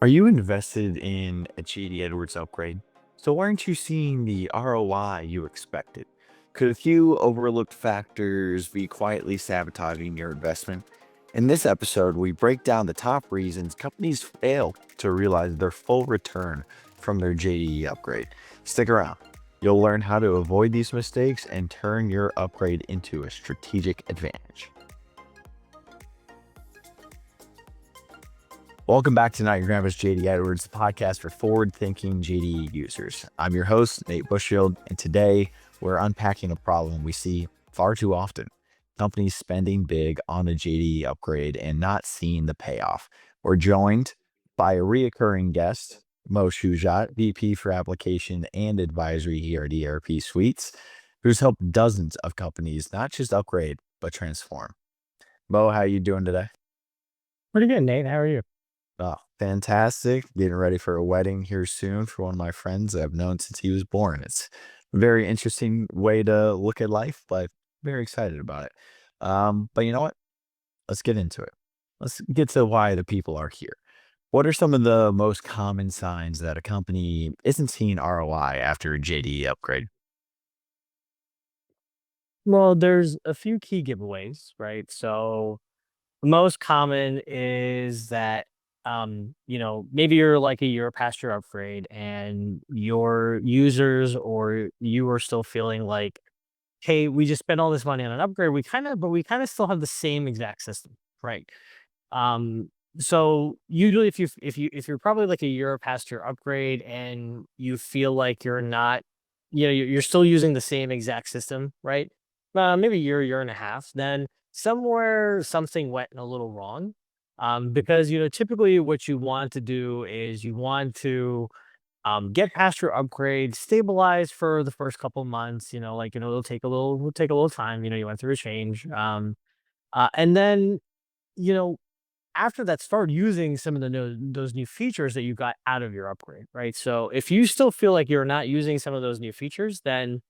Are you invested in a JD Edwards upgrade? So aren't you seeing the ROI you expected? Could a few overlooked factors be quietly sabotaging your investment? In this episode, we break down the top reasons companies fail to realize their full return from their JDE upgrade. Stick around. You'll learn how to avoid these mistakes and turn your upgrade into a strategic advantage. Welcome back to Not Your Grandpa's JD Edwards, the podcast for forward-thinking JD users. I'm your host, Nate Bushield, and today we're unpacking a problem we see far too often. Companies spending big on a JD upgrade and not seeing the payoff. We're joined by a reoccurring guest, Mo Shujat, VP for Application and Advisory here at ERP Suites, who's helped dozens of companies not just upgrade, but transform. Mo, how are you doing today? Pretty good, Nate. How are you? Oh, fantastic. Getting ready for a wedding here soon for one of my friends I've known since he was born. It's a very interesting way to look at life, but very excited about it. But you know what? Let's get into it. Let's get to why the people are here. What are some of the most common signs that a company isn't seeing ROI after a JD upgrade? Well, there's a few key giveaways, right? So the most common is that maybe you're like a year past your upgrade and your users or you are still feeling like, hey, we just spent all this money on an upgrade. We kind of still have the same exact system, right? So usually if you're probably like a year past your upgrade and you feel like you're not, you're still using the same exact system, right? Maybe a year and a half, then somewhere something went a little wrong. Because typically what you want to do is you want to get past your upgrade, stabilize for the first couple months, it'll take a little time, you went through a change. And then, you know, after that, start using some of those new features that you got out of your upgrade, right? So if you still feel like you're not using some of those new features, then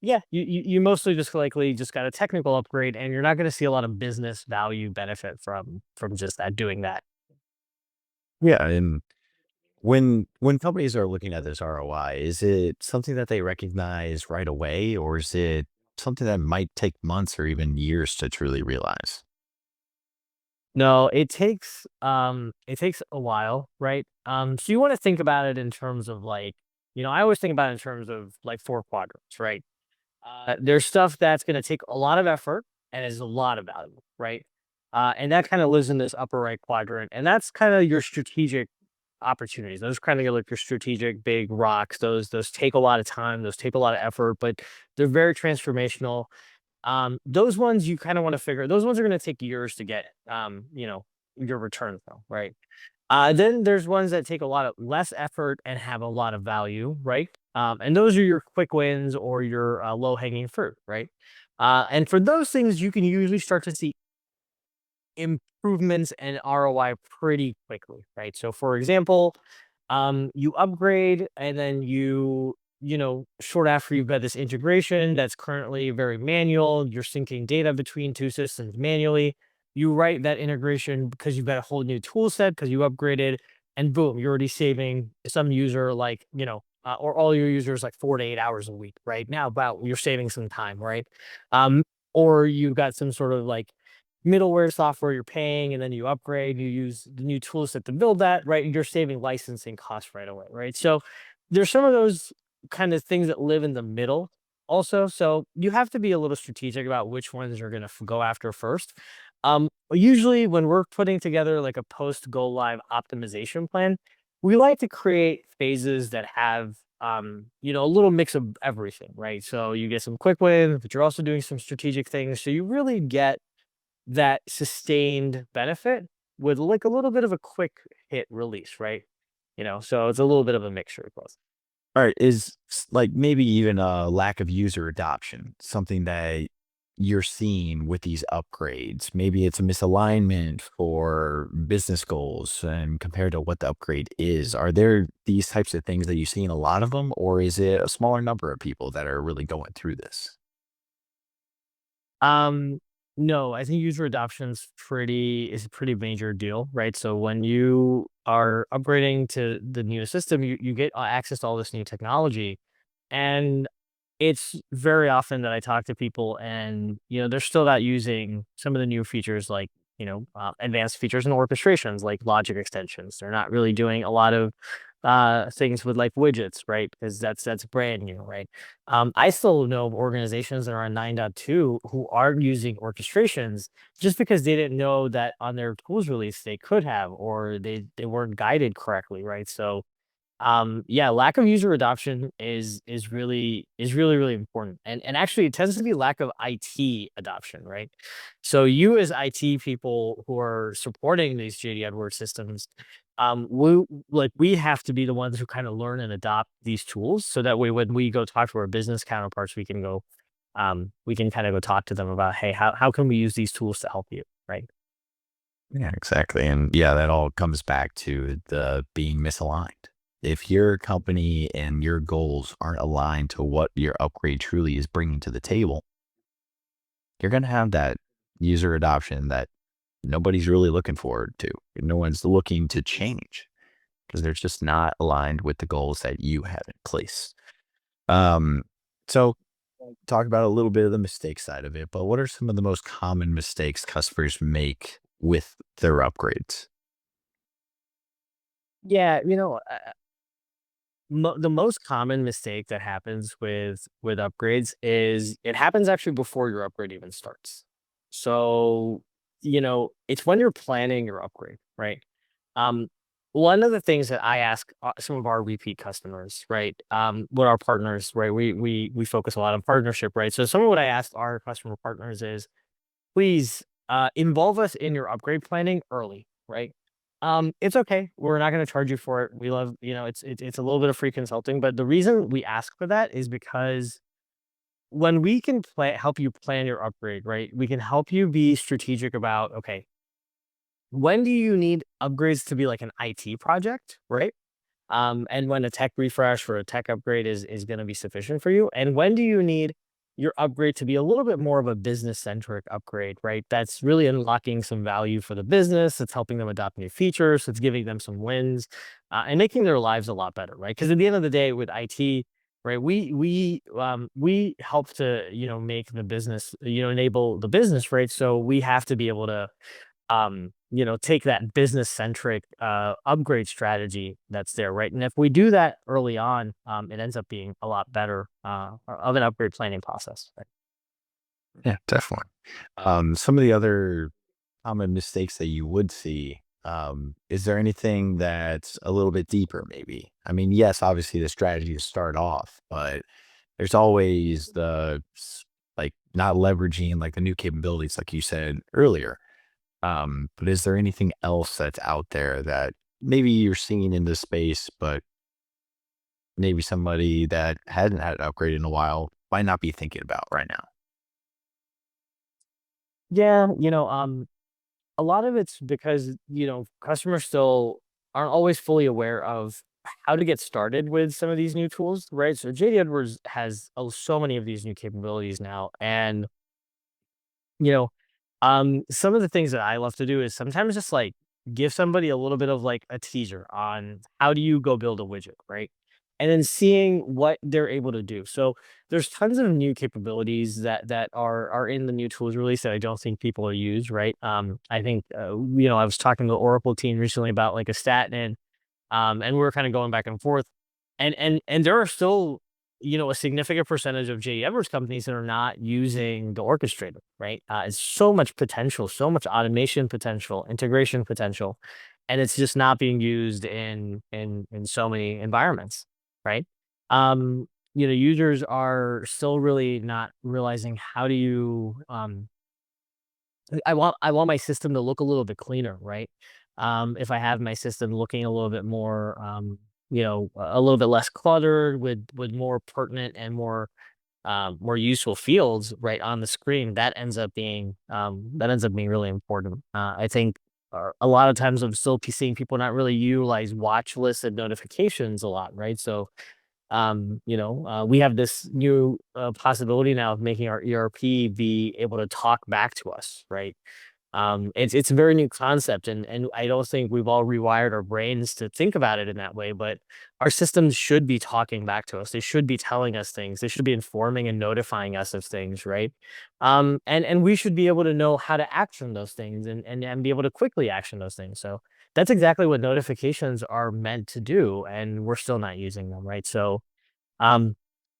yeah, you mostly just likely just got a technical upgrade, and you're not going to see a lot of business value benefit from just that doing that. Yeah, and when companies are looking at this ROI, is it something that they recognize right away, or is it something that might take months or even years to truly realize? No, it takes a while, right? So you want to think about it in terms of like, I always think about it in terms of like four quadrants, right? There's stuff that's going to take a lot of effort and is a lot of value, right? And that kind of lives in this upper right quadrant, and that's kind of your strategic opportunities. Those kind of like your strategic big rocks. Those take a lot of time. Those take a lot of effort, but they're very transformational. Those ones you kind of want to figure. Those ones are going to take years to get. Your return though, right? Then there's ones that take a lot of less effort and have a lot of value, right? And those are your quick wins or your low hanging fruit, right? And for those things, you can usually start to see improvements and ROI pretty quickly, right? So, for example, you upgrade and then short after you've got this integration that's currently very manual, you're syncing data between two systems manually. You write that integration because you've got a whole new tool set because you upgraded, and boom, you're already saving some user like, or all your users like 4 to 8 hours a week, right? Now, about you're saving some time, right? Um, or you've got some sort of like middleware software you're paying and then you upgrade, you use the new tool set to build that, right? You're saving licensing costs right away, right? So there's some of those kind of things that live in the middle also. So you have to be a little strategic about which ones you're going to go after first. Usually when we're putting together like a post go live optimization plan, we like to create phases that have a little mix of everything, right? So you get some quick wins, but you're also doing some strategic things. So you really get that sustained benefit with like a little bit of a quick hit release, right? So it's a little bit of a mixture of both. All right, like maybe even a lack of user adoption, something that you're seeing with these upgrades. Maybe it's a misalignment for business goals and compared to what the upgrade is. Are there these types of things that you see in a lot of them, or is it a smaller number of people that are really going through this? No, I think user adoption's is a pretty major deal, right? So when you are upgrading to the new system, you get access to all this new technology, and it's very often that I talk to people and, they're still not using some of the new features like, advanced features and orchestrations like logic extensions. They're not really doing a lot of things with like widgets, right? Because that's brand new, right? I still know of organizations that are on 9.2 who aren't using orchestrations just because they didn't know that on their tools release they could have, or they weren't guided correctly, right? So yeah, lack of user adoption is really important, and actually it tends to be lack of IT adoption, right? So you as IT people who are supporting these JD Edwards systems, we have to be the ones who kind of learn and adopt these tools, so that way when we go talk to our business counterparts, we can kind of go talk to them about, hey, how can we use these tools to help you, right? Yeah, exactly. And yeah, that all comes back to the being misaligned. If your company and your goals aren't aligned to what your upgrade truly is bringing to the table, you're going to have that user adoption that nobody's really looking forward to. No one's looking to change because they're just not aligned with the goals that you have in place. Um, so talk about a little bit of the mistake side of it, but what are some of the most common mistakes customers make with their upgrades? Yeah, the most common mistake that happens with upgrades is it happens actually before your upgrade even starts. So, it's when you're planning your upgrade, right? Um, One of the things that I ask some of our repeat customers, right? With our partners, right? We focus a lot on partnership, right? So some of what I ask our customer partners is, please, involve us in your upgrade planning early, right? It's okay. We're not gonna charge you for it. We love, it's a little bit of free consulting, but the reason we ask for that is because when we can help you plan your upgrade, right? We can help you be strategic about, okay, when do you need upgrades to be like an IT project, right? And when a tech refresh or a tech upgrade is going to be sufficient for you. And when do you need your upgrade to be a little bit more of a business centric upgrade, right? That's really unlocking some value for the business. It's helping them adopt new features. It's giving them some wins and making their lives a lot better, right? Because at the end of the day, with IT, right, we help to make the business enable the business, right? So we have to be able to take that business centric upgrade strategy that's there, right? And if we do that early on, it ends up being a lot better of an upgrade planning process. Right? Yeah, definitely. Some of the other common mistakes that you would see, is there anything that's a little bit deeper, maybe? I mean, yes, obviously the strategy to start off, but there's always like not leveraging like the new capabilities, like you said earlier. But is there anything else that's out there that maybe you're seeing in this space, but maybe somebody that hadn't had an upgrade in a while might not be thinking about right now? Yeah, a lot of it's because customers still aren't always fully aware of how to get started with some of these new tools, right? So JD Edwards has so many of these new capabilities now, and You know, some of the things that I love to do is sometimes just like give somebody a little bit of like a teaser on how do you go build a widget, right? And then seeing what they're able to do. So there's tons of new capabilities that are in the new tools release that I don't think people are used, right? I think I was talking to the Oracle team recently about like a stat, and we were kind of going back and forth. And there are still, a significant percentage of J.D. Edwards companies that are not using the orchestrator, right? It's so much potential, so much automation potential, integration potential, and it's just not being used in so many environments, right? Users are still really not realizing how do you I want my system to look a little bit cleaner, right? If I have my system looking a little bit more, a little bit less cluttered with more pertinent and more useful fields right on the screen, that ends up being really important. I think a lot of times I'm still seeing people not really utilize watch lists and notifications a lot, right? So We have this new possibility now of making our ERP be able to talk back to us, right? It's a very new concept, and I don't think we've all rewired our brains to think about it in that way. But our systems should be talking back to us. They should be telling us things. They should be informing and notifying us of things, right? And we should be able to know how to action those things and be able to quickly action those things. So that's exactly what notifications are meant to do, and we're still not using them, right? So um,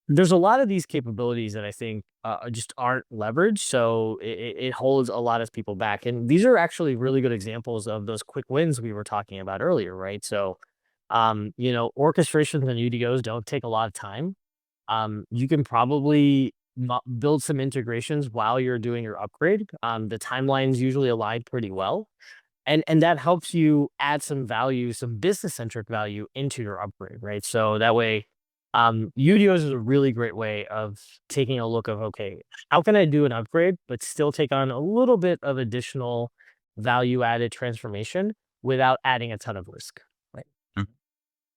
there's a lot of these capabilities that I think just aren't leveraged, so it holds a lot of people back. And these are actually really good examples of those quick wins we were talking about earlier, right? So, orchestrations and UDOs don't take a lot of time. You can probably build some integrations while you're doing your upgrade. The timelines usually align pretty well, and that helps you add some value, some business centric value into your upgrade, right? So that way, UDOs is a really great way of taking a look of, okay, how can I do an upgrade but still take on a little bit of additional value added transformation without adding a ton of risk, right? Mhm.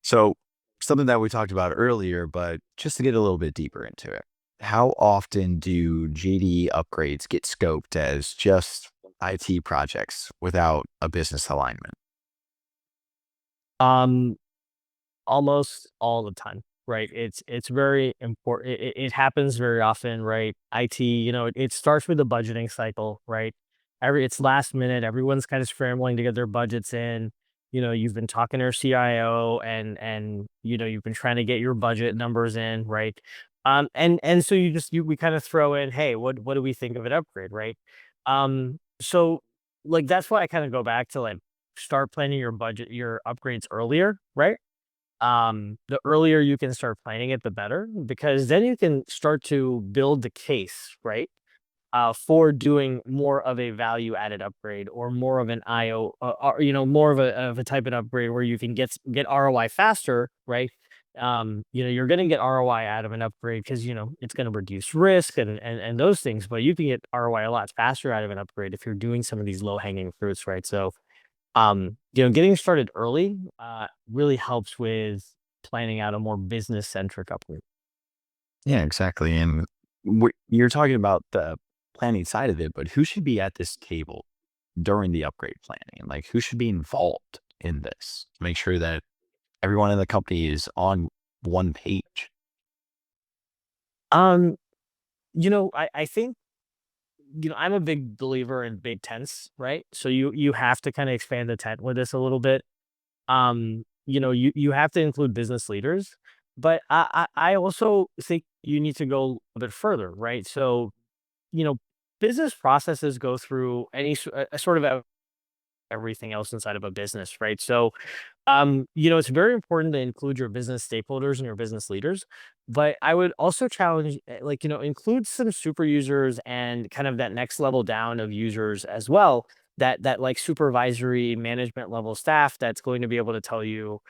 So, something that we talked about earlier, but just to get a little bit deeper into it, how often do GD upgrades get scoped as just IT projects without a business alignment? Um, Almost all the time, right? It's very important. It happens very often, right? IT, it starts with the budgeting cycle, right? It's last minute. Everyone's kind of scrambling to get their budgets in. You've been talking to your CIO, and you've been trying to get your budget numbers in, right? And so we kind of throw in, hey, what do we think of an upgrade, right? So like that's why I kind of go back to like start planning your budget, your upgrades earlier, right? The earlier you can start planning it, the better, because then you can start to build the case, right? For doing more of a value added upgrade or more of an IO, or, more of a type of upgrade where you can get ROI faster, right? You're going to get ROI out of an upgrade because, it's going to reduce risk and those things, but you can get ROI a lot faster out of an upgrade if you're doing some of these low hanging fruits, right? So, getting started early, really helps with planning out a more business-centric upgrade. Yeah, exactly. And you're talking about the planning side of it, but who should be at this table during the upgrade planning? Like, who should be involved in this to make sure that everyone in the company is on one page? Um, I think, I'm a big believer in big tents, right? So you have to kinda expand the tent with this a little bit. You have to include business leaders, but I also think you need to go a bit further, right? So, you know, business processes go through a sort of everything else inside of a business, right? So, it's very important to include your business stakeholders and your business leaders, but I would also challenge, include some super users and kind of that next level down of users as well. That like supervisory management level staff that's going to be able to tell you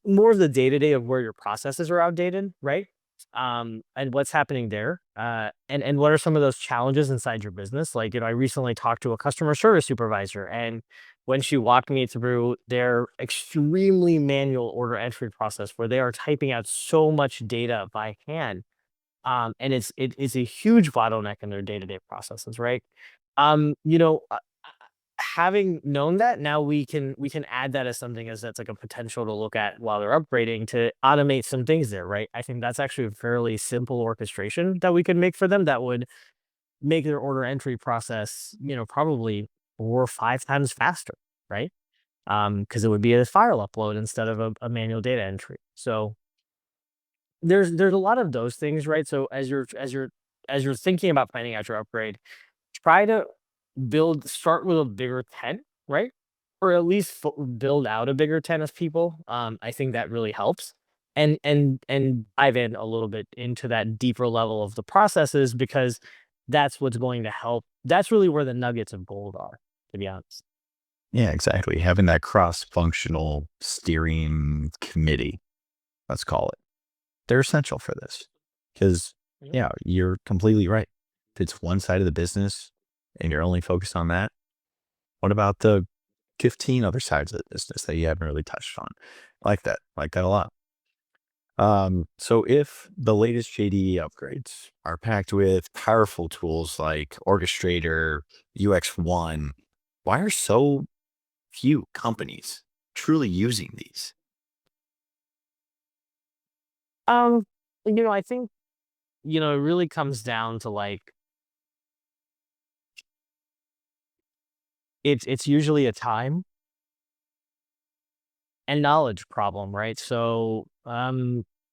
more of the day-to-day of where your processes are outdated, right? And what's happening there, and what are some of those challenges inside your business? Like, I recently talked to a customer service supervisor, and when she walked me through their extremely manual order entry process where they are typing out so much data by hand, and it is a huge bottleneck in their day-to-day processes, right? Having known that, now we can add that as something as that's like a potential to look at while they're upgrading to automate some things there, right? I think that's actually a fairly simple orchestration that we could make for them that would make their order entry process, probably 4 or 5 times faster, right? Because it would be a file upload instead of a manual data entry. So there's a lot of those things, right? So as you're thinking about planning out your upgrade, try to start with a bigger tent, right? Or at least build out a bigger tent of people. I think that really helps. And dive in a little bit into that deeper level of the processes because that's what's going to help. That's really where the nuggets of gold are, to be honest. Yeah, exactly. Having that cross-functional steering committee, let's call it. They're essential for this because, Mhm. yeah, you're completely right. If it's one side of the business and you're only focused on that, what about the 15 other sides of the business that you haven't really touched on? I like that. I like that a lot. So if the latest JDE upgrades are packed with powerful tools like Orchestrator, UX1, why are so few companies truly using these? Um, I think, it really comes down to like it's usually a time and knowledge problem, right? So,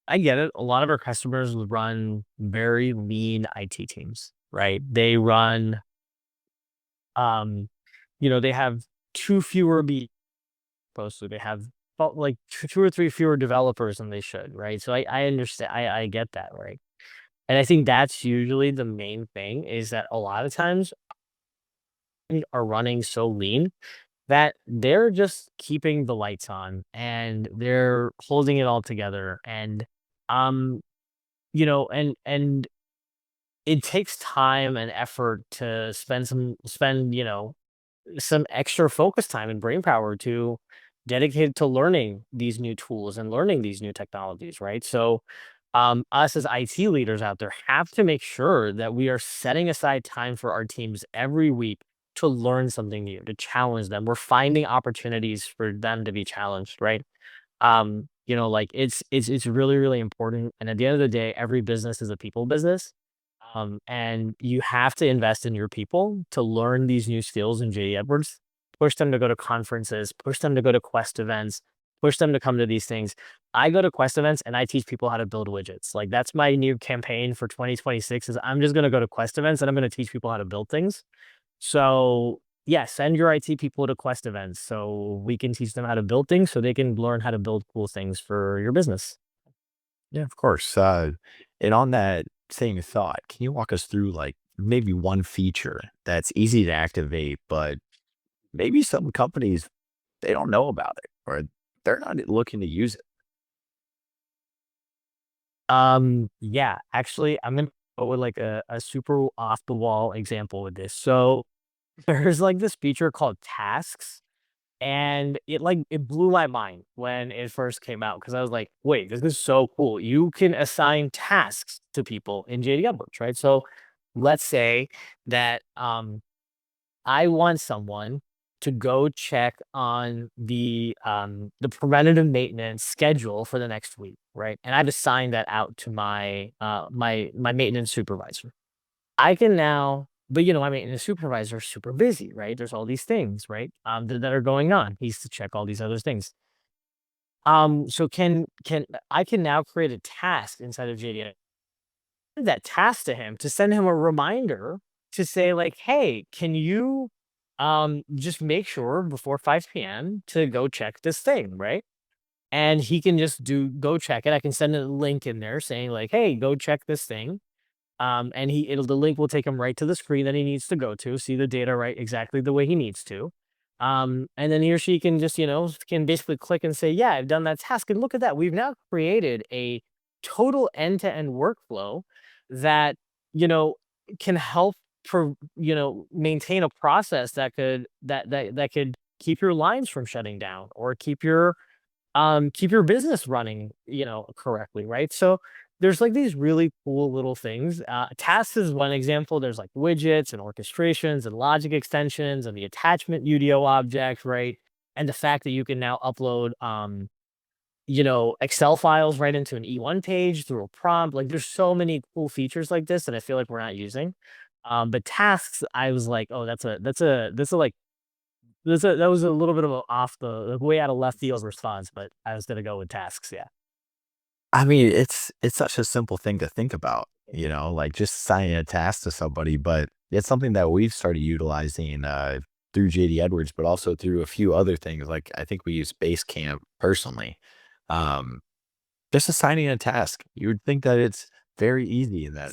I get it. A lot of our customers run very lean IT teams, right? They run, um, they have two fewer mostly they have about like two or three fewer developers than they should, right? So I understand, I get that, right? And I think that's usually the main thing is that a lot of times are running so lean that they're just keeping the lights on and they're holding it all together. And um, and it takes time and effort to spend, some extra focus time and brain power to dedicate to learning these new tools and learning these new technologies, right? So, us as IT leaders out there have to make sure that we are setting aside time for our teams every week to learn something new, to challenge them. We're finding opportunities for them to be challenged, right? Like it's really, really important. And at the end of the day, every business is a people business. And you have to invest in your people to learn these new skills in JD Edwards, push them to go to conferences, push them to go to Quest events, push them to come to these things. I go to Quest events and I teach people how to build widgets. Like that's my new campaign for 2026 is I'm just going to go to Quest events and I'm going to teach people how to build things. So yeah, send your IT people to Quest events so we can teach them how to build things so they can learn how to build cool things for your business. Yeah, of course. And on that same thought, can you walk us through like maybe one feature that's easy to activate, but maybe some companies they don't know about it or they're not looking to use it? Yeah, actually, I'm gonna go with like a super off the wall example with this. So there's like this feature called tasks, and it blew my mind when it first came out because I was like, wait, this is so cool. You can assign tasks to people in JD Edwards, right? So let's say that I want someone to go check on the preventative maintenance schedule for the next week, right? And I've assigned that out to my maintenance supervisor. I can now, but my maintenance supervisor is super busy, right? There's all these things, right? That are going on. He needs to check all these other things. So can I can now create a task inside of JD that task to him to send him a reminder to say like, "Hey, can you just make sure before 5 p.m. to go check this thing," right? And he can just do go check it. I can send a link in there saying like, "Hey, go check this thing." And the link will take him right to the screen that he needs to go to, see the data right exactly the way he needs to. And then he or she can just, can basically click and say, yeah, I've done that task. And look at that. We've now created a total end-to-end workflow that, you know, can help maintain a process that could keep your lines from shutting down or keep your business running, correctly, right? So there's like these really cool little things. Tasks is one example. There's like widgets and orchestrations and logic extensions and the attachment UDO object, right? And the fact that you can now upload, Excel files right into an E1 page through a prompt. Like there's so many cool features like this that I feel like we're not using. But tasks, I was like, oh, that was a little bit of a off the way out of left field response, but I was gonna go with tasks, yeah. I mean, it's such a simple thing to think about, like just assigning a task to somebody, but it's something that we've started utilizing through JD Edwards, but also through a few other things. Like I think we use Basecamp personally. Um, just assigning a task. You would think that it's very easy and that,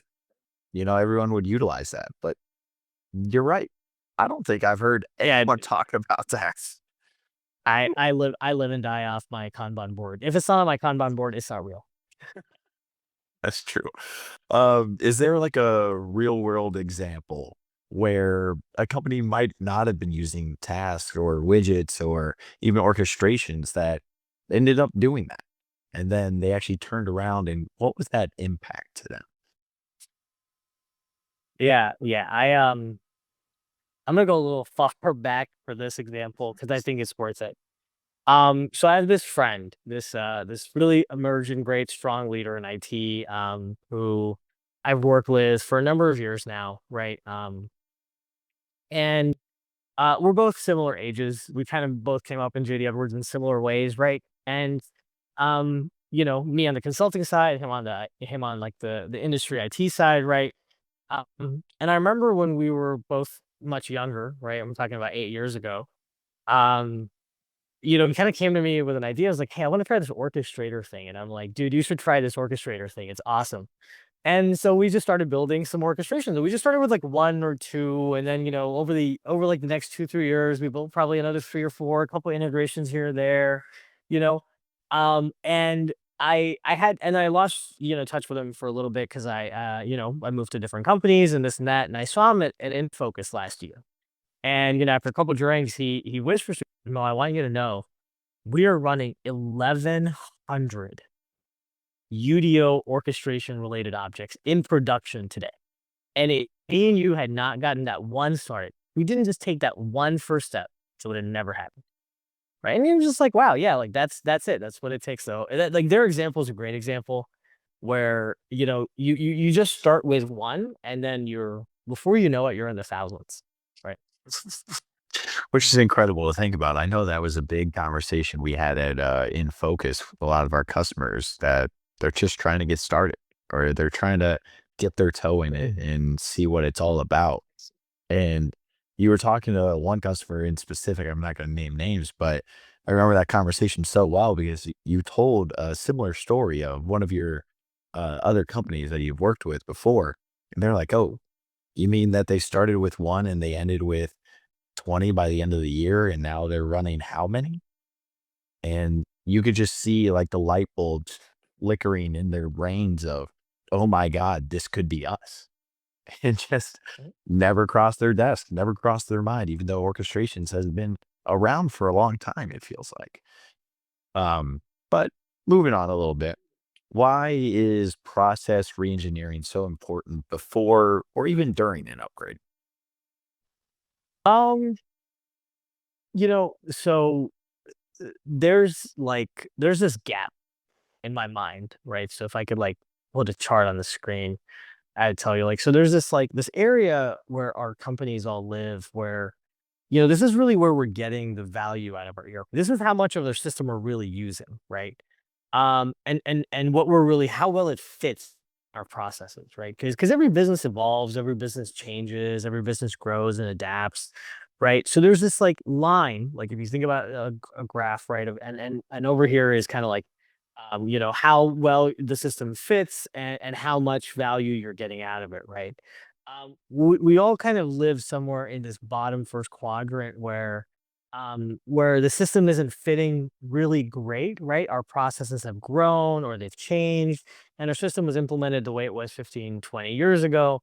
everyone would utilize that. But you're right. I don't think I've heard Yeah, anyone talk about tasks. I live and die off my Kanban board. If it's not on my Kanban board, it's not real. That's true. Is there like a real world example where a company might not have been using tasks or widgets or even orchestrations that ended up doing that? and then they actually turned around, and what was that impact to them? Yeah, yeah. I'm gonna go a little far back for this example because I think it's worth it. So I have this friend, this really emerging, great, strong leader in IT, who I've worked with for a number of years now, right? And we're both similar ages. We kind of both came up in JD Edwards in similar ways, right? And me on the consulting side, him on like the industry IT side, right? And I remember when we were both much younger, right? I'm talking about 8 years ago. Um, he kind of came to me with an idea. I was like, "Hey, I want to try this orchestrator thing." And I'm like, "Dude, you should try this orchestrator thing. It's awesome." And so we just started building some orchestrations. And we just started with like one or two, and then over like the next 2 3 years, we built probably another three or four, a couple integrations here or there, you know. And I lost touch with him for a little bit because I moved to different companies and this and that, and I saw him at InFocus last year. And after a couple drinks, he whispers to me, "Mo, I want you to know we are running 1,100 UDO orchestration related objects in production today. And me and you had not gotten that one started. We didn't just take that one first step, so it would have never happened." Right. And he was just like, wow, yeah, like that's it. That's what it takes though. And like their example is a great example where, you just start with one and then before you know it, you're in the thousands. Right. Which is incredible to think about. I know that was a big conversation we had at In Focus with a lot of our customers that they're just trying to get started, or they're trying to get their toe in it and see what it's all about. And you were talking to one customer in specific. I'm not going to name names, but I remember that conversation so well because you told a similar story of one of your other companies that you've worked with before. And they're like, "Oh, you mean that they started with one and they ended with 20 by the end of the year, and now they're running how many?" And you could just see like the light bulbs flickering in their brains of, "Oh my God, this could be us." And just never crossed their desk, never crossed their mind, even though orchestrations has been around for a long time, it feels like. But moving on a little bit, why is process reengineering so important before or even during an upgrade? Um, so there's this gap in my mind, right? So if I could like put a chart on the screen, I'd tell you, like, so there's this area where our companies all live where, this is really where we're getting the value out of our ERP. This is how much of their system we're really using, right? And what we're really how well it fits our processes, right? Because every business evolves, every business changes, every business grows and adapts, right? So there's this like line, like if you think about a graph, right? Of and over here is kind of like how well the system fits and how much value you're getting out of it, right? We all kind of live somewhere in this bottom first quadrant where the system isn't fitting really great, right? Our processes have grown or they've changed, and our system was implemented the way it was 15, 20 years ago.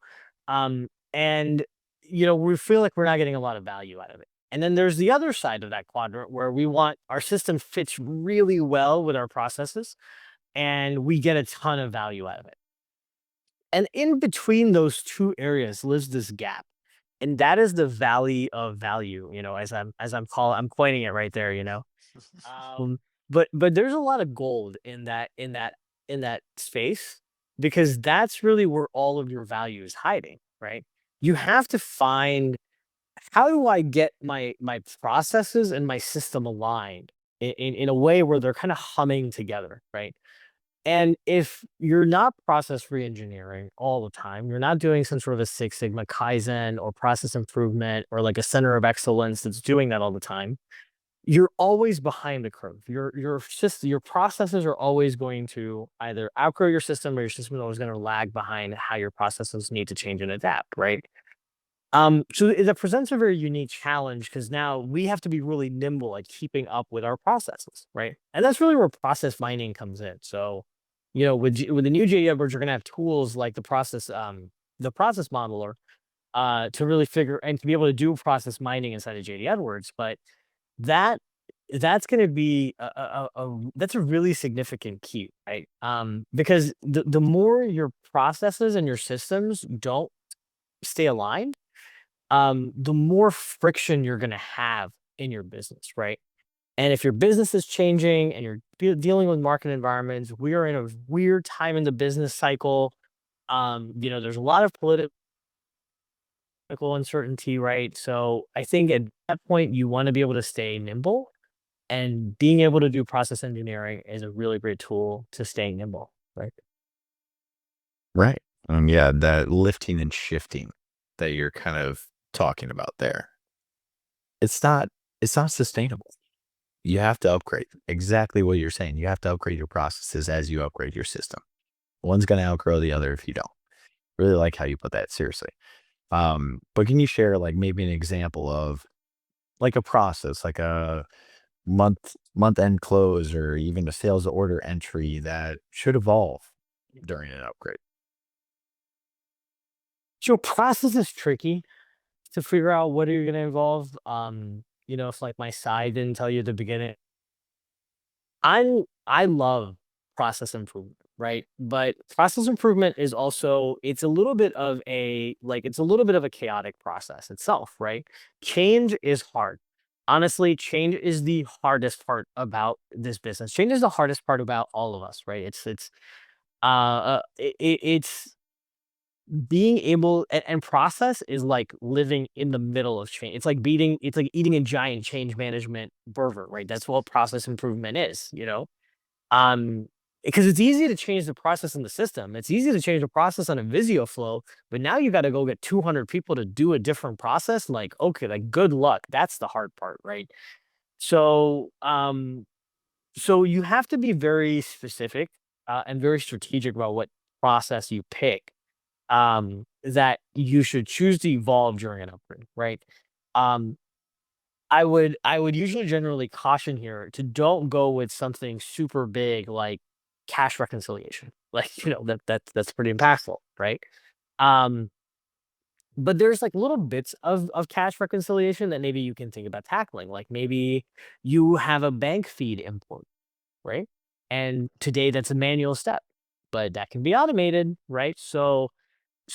And we feel like we're not getting a lot of value out of it. And then there's the other side of that quadrant where we want our system fits really well with our processes and we get a ton of value out of it. And in between those two areas lives this gap. And that is the valley of value, I'm coining it right there. Um, but there's a lot of gold in that space because that's really where all of your value is hiding, right? You have to find how do I get my processes and my system aligned in a way where they're kind of humming together, right? And if you're not process reengineering all the time, you're not doing some sort of a Six Sigma Kaizen or process improvement or like a center of excellence that's doing that all the time, you're always behind the curve. Your processes are always going to either outgrow your system or your system is always going to lag behind how your processes need to change and adapt, right? So it presents a very unique challenge because now we have to be really nimble at keeping up with our processes, right? And that's really where process mining comes in. So, with the new JD Edwards, you're gonna have tools like the process modeler, to really figure and to be able to do process mining inside of JD Edwards. But that that's going to be that's a really significant key, right? Because the more your processes and your systems don't stay aligned, the more friction you're going to have in your business, right? And if your business is changing and you're dealing with market environments, we are in a weird time in the business cycle. There's a lot of political uncertainty, right? So I think at that point, you want to be able to stay nimble, and being able to do process engineering is a really great tool to staying nimble, right? Right. Yeah, that lifting and shifting that you're kind of talking about there. It's not it's not sustainable. You have to upgrade. Exactly what you're saying. You have to upgrade your processes as you upgrade your system. One's going to outgrow the other if you don't. Really like how you put that, seriously. But can you share like maybe an example of like a process, like a month end close or even a sales order entry that should evolve during an upgrade? So process is tricky to figure out what are you going to involve. If like my side didn't tell you at the beginning, I love process improvement, right? But process improvement is also it's a little bit of a chaotic process itself, right? Change is hard. Honestly, change is the hardest part about this business. Change is the hardest part about all of us, right? It's being able and process is like living in the middle of change. It's like eating a giant change management burger, right? That's what process improvement is. Um, because it's easy to change the process in the system. It's easy to change the process on a Visio flow, but now you got to go get 200 people to do a different process. Like, okay, like good luck. That's the hard part, right? So, so you have to be very specific and very strategic about what process you pick that you should choose to evolve during an upgrade, right? Um, I would usually generally caution here to don't go with something super big like cash reconciliation. Like, that's pretty impactful, right? Um, but there's like little bits of cash reconciliation that maybe you can think about tackling. Like maybe you have a bank feed import, right? And today that's a manual step, but that can be automated, right? So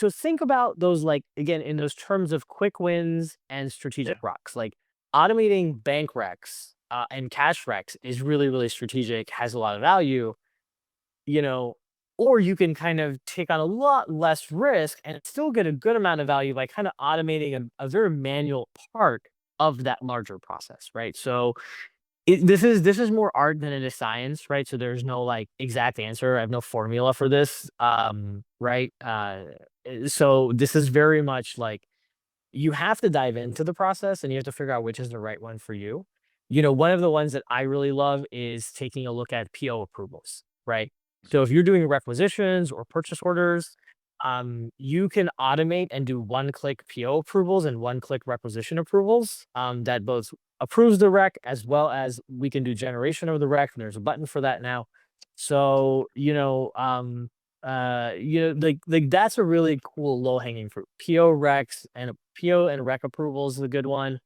think about those, like, again, in those terms of quick wins and strategic rocks. Like automating bank recs and cash recs is really, really strategic, has a lot of value, you know, or you can kind of take on a lot less risk and still get a good amount of value by kind of automating a very manual part of that larger process, right? So this is more art than it is science, right? So there's no like exact answer. I have no formula for this, right? So this is very much like you have to dive into the process and you have to figure out which is the right one for you. One of the ones that I really love is taking a look at PO approvals, right? So if you're doing requisitions or purchase orders, you can automate and do one-click PO approvals and one-click requisition approvals that both approves the rec as well as we can do generation of the rec. And there's a button for that now. So, like that's a really cool low hanging fruit. PO recs and PO and rec approval is a good one.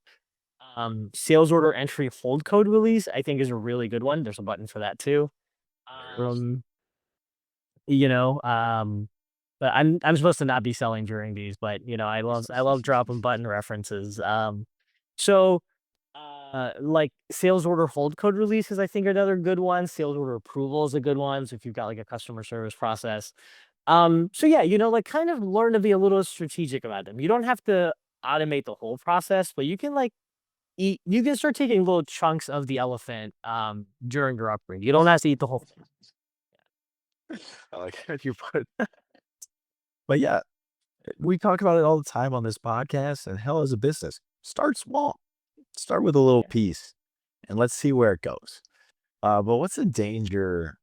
Sales order entry hold code release, I think, is a really good one. There's a button for that too. Um, you know, but I'm supposed to not be selling during these, but I love dropping button references. So like sales order hold code releases, I think are another good one. Sales order approval is a good one. So if you've got like a customer service process. So yeah, like kind of learn to be a little strategic about them. You don't have to automate the whole process, but you can like you can start taking little chunks of the elephant during your upgrade. You don't have to eat the whole thing. I like how you put. But yeah, we talk about it all the time on this podcast. And hell, as a business, start small. Start with a little Yeah. piece, and let's see where it goes. But what's the danger?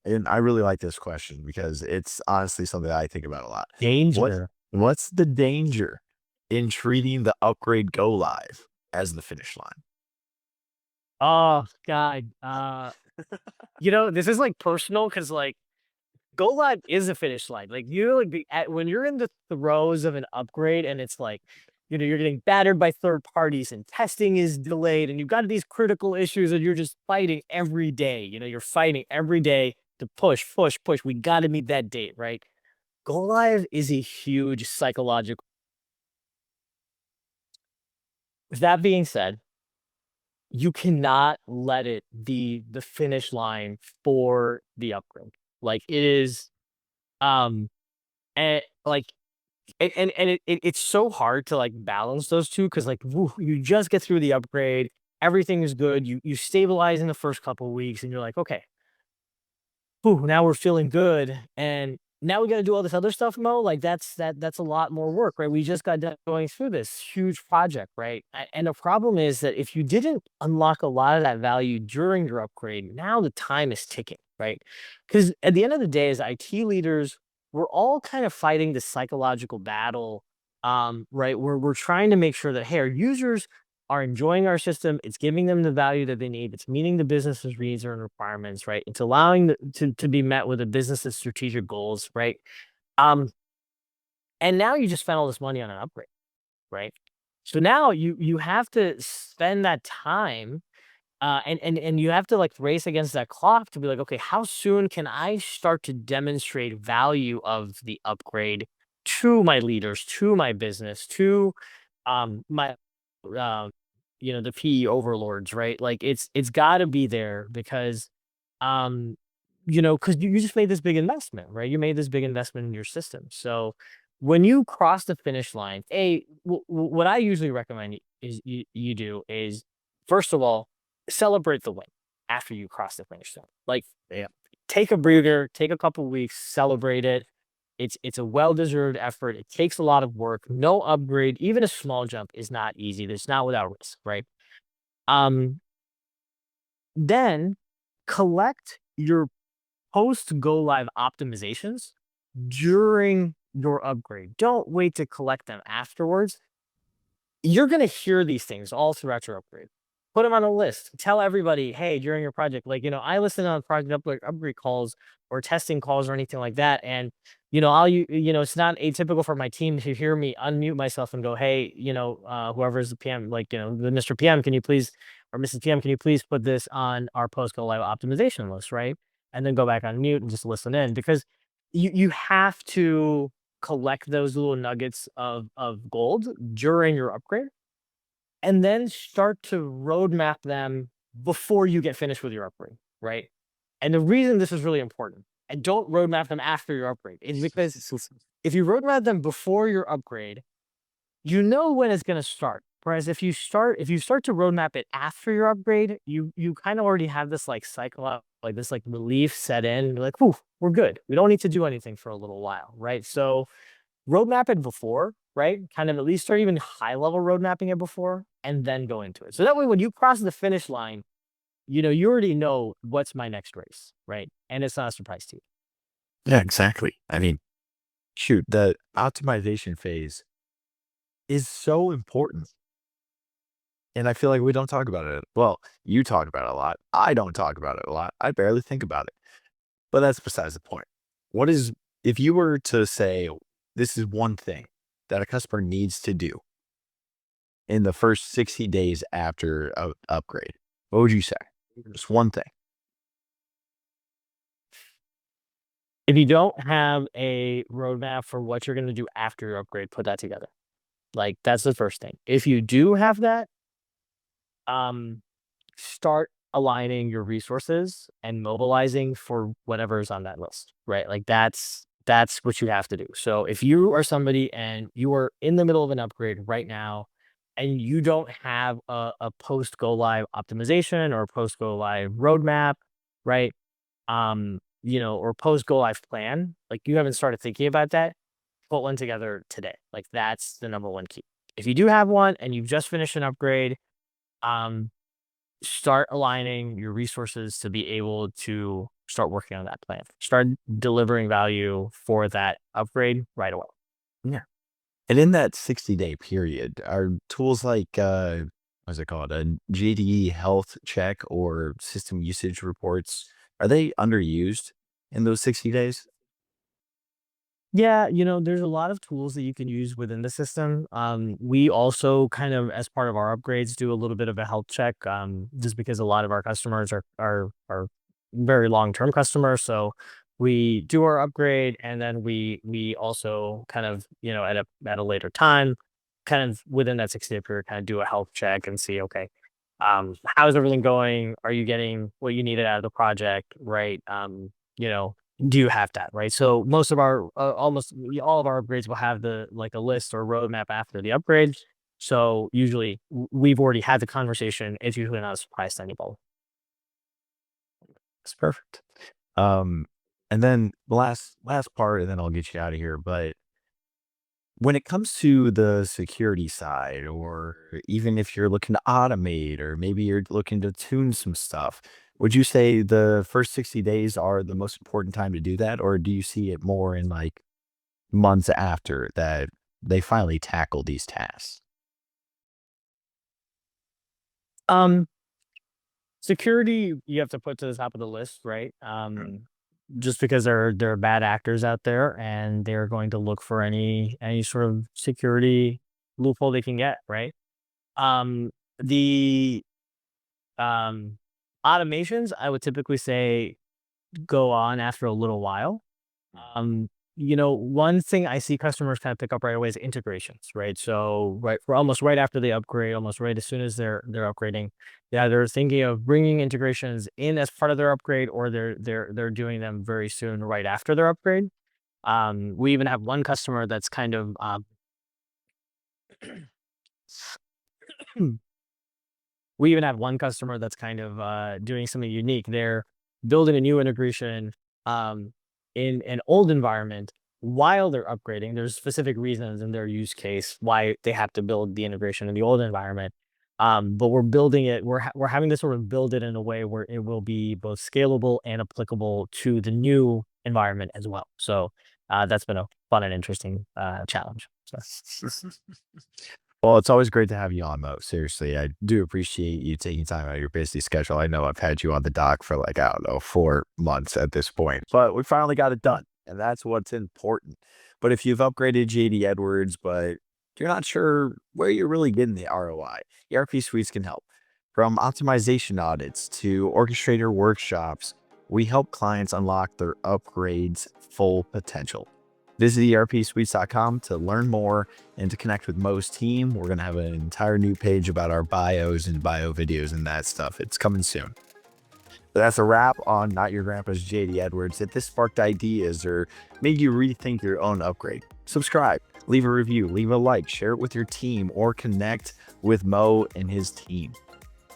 And I really like this question because it's honestly something that I think about a lot. What Danger. what's the danger in treating the upgrade go live as the finish line? Oh God. This is like personal because like go live is a finish line. Like you like when you're in the throes of an upgrade and it's like you're getting battered by third parties and testing is delayed and you've got these critical issues and you're just fighting every day. You're fighting every day to push, push, push. We got to meet that date, right? Go live is a huge psychological. With that being said, you cannot let it be the finish line for the upgrade. Like it is, um, and like it's so hard to like balance those two because like you just get through the upgrade, everything is good, you stabilize in the first couple of weeks, and you're like, okay, whew, now we're feeling good, and now we got to do all this other stuff, Mo. Like that's a lot more work, right? We just got done going through this huge project, right? And the problem is that if you didn't unlock a lot of that value during your upgrade, now the time is ticking, right? Because at the end of the day, as IT leaders, we're all kind of fighting this psychological battle, right? We're trying to make sure that hey, our users are enjoying our system. It's giving them the value that they need. It's meeting the business's needs and requirements, right? It's allowing to be met with the business's strategic goals, right? Um, and now you just spent all this money on an upgrade, right? So now you have to spend that time and you have to like race against that clock to be like, okay, how soon can I start to demonstrate value of the upgrade to my leaders, to my business, to my uh, the PE overlords, right? Like it's got to be there because um because you just made this big investment, right? You made this big investment in your system. So when you cross the finish line, what I usually recommend is you do is first of all celebrate the win after you cross the finish line. Like, yeah, take a breather, take a couple weeks, celebrate it. It's a well-deserved effort. It takes a lot of work. No upgrade, even a small jump is not easy. It's not without risk, right? Um, then collect your post go live optimizations during your upgrade. Don't wait to collect them afterwards. You're going to hear these things all throughout your upgrade. Put them on a list. Tell everybody, hey, during your project, like, I listen on project upgrade calls or testing calls or anything like that. And, it's not atypical for my team to hear me unmute myself and go, hey, whoever's the PM, like, the Mr. PM, can you please, or Mrs. PM, can you please put this on our post go live optimization list, right? And then go back on mute and just listen in because you have to collect those little nuggets of gold during your upgrade and then start to roadmap them before you get finished with your upgrade, right? And the reason this is really important, and don't roadmap them after your upgrade, is because if you roadmap them before your upgrade, you know when it's going to start. Whereas if you start to roadmap it after your upgrade, you kind of already have this like cycle, like this like relief set in. You're like, whew, we're good. We don't need to do anything for a little while, right? So roadmap it before, right? Kind of at least start even high level road mapping it before and then go into it. So that way, when you cross the finish line, you already know what's my next race, right? And it's not a surprise to you. Yeah, exactly. I mean, shoot, the optimization phase is so important. And I feel like we don't talk about it. Well, you talk about it a lot. I don't talk about it a lot. I barely think about it. But that's besides the point. What is, if you were to say, this is one thing that a customer needs to do in the first 60 days after a upgrade, what would you say? Just one thing. If you don't have a roadmap for what you're going to do after your upgrade, put that together. Like that's the first thing. If you do have that, um, start aligning your resources and mobilizing for whatever's on that list, right? Like that's what you have to do. So if you are somebody and you are in the middle of an upgrade right now and you don't have a post go live optimization or post go live roadmap, right? Or post go live plan, like you haven't started thinking about that, put one together today. Like that's the number one key. If you do have one and you've just finished an upgrade, um, start aligning your resources to be able to start working on that plan. Start delivering value for that upgrade right away. Yeah. And in that 60-day period, are tools like, what's it called? A GDE health check or system usage reports, are they underused in those 60 days? Yeah, there's a lot of tools that you can use within the system. We also kind of, as part of our upgrades, do a little bit of a health check, just because a lot of our customers are very long term customers. So we do our upgrade, and then we also kind of, at a later time, kind of within that 60-day period, kind of do a health check and see, okay, how's everything going? Are you getting what you needed out of the project, right? You know, do you have that, right? So most of our almost all of our upgrades will have like a list or roadmap after the upgrade. So usually we've already had the conversation. It's usually not a surprise to anybody. That's perfect. Um, and then the last part, and then I'll get you out of here. But when it comes to the security side, or even if you're looking to automate, or maybe you're looking to tune some stuff, would you say the first 60 days are the most important time to do that? Or do you see it more in like months after that they finally tackle these tasks? Um, Security you have to put to the top of the list, right? Just because there are bad actors out there, and they're going to look for any sort of security loophole they can get, right? Um, the um Automations, I would typically say, go on after a little while. Um, one thing I see customers kind of pick up right away is integrations, right? So right for almost right after they upgrade, almost right as soon as they're upgrading, yeah, they're thinking of bringing integrations in as part of their upgrade, or they're doing them very soon right after their upgrade. We even have one customer that's kind of we even have one customer that's kind of doing something unique. They're building a new integration um, in an old environment while they're upgrading. There's specific reasons in their use case why they have to build the integration in the old environment. But we're building it. We're having to sort of build it in a way where it will be both scalable and applicable to the new environment as well. So that's been a fun and interesting challenge. So. Well, it's always great to have you on, Mo. Seriously, I do appreciate you taking time out of your busy schedule. I know I've had you on the dock for like, I don't know, 4 months at this point, but we finally got it done. And that's what's important. But if you've upgraded JD Edwards, but you're not sure where you're really getting the ROI, ERP Suites can help. From optimization audits to orchestrator workshops, we help clients unlock their upgrades' full potential. Visit ERPSuites.com to learn more and to connect with Mo's team. We're going to have an entire new page about our bios and bio videos and that stuff. It's coming soon. But that's a wrap on Not Your Grandpa's JD Edwards. If this sparked ideas or made you rethink your own upgrade, subscribe, leave a review, leave a like, share it with your team, or connect with Mo and his team.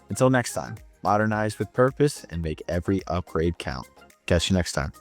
Until next time, modernize with purpose and make every upgrade count. Catch you next time.